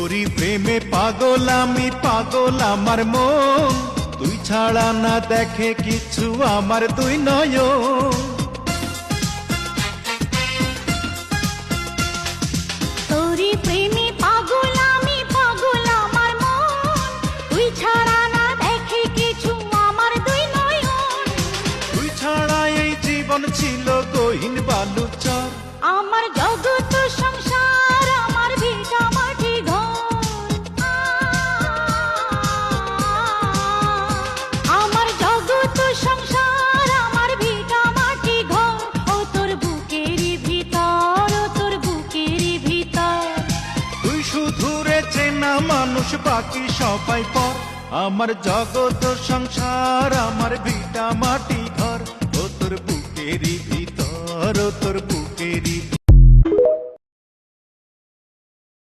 তোরি প্রেমে পাগল আমি, পাগল আমার মন, তুই ছাড়া না দেখে কিছু আমার দুই নয়ন। তোরি প্রেমে পাগল আমি, পাগল আমার মন, তুই ছাড়া না দেখে কিছু আমার দুই নয়ন। তুই ছাড়া এই জীবন ছিল গহীন বালুচর, আমার জগৎ সংসার আমার ভিটা মাটি ঘর। আমার জগৎ সংসার আমার ভিটা মাটি ঘর। ও তোর বুকেরই ভিতর, ও তোর বুকেরই ভিতর। তুই শুধু রে চেনা মানুষ, বাকি সবাই পর। আমার জগৎ সংসার আমার ভিটা মাটি ঘর, ও তোর বুকেরই ভিতর, ও তোর বুকেরই ভিতর।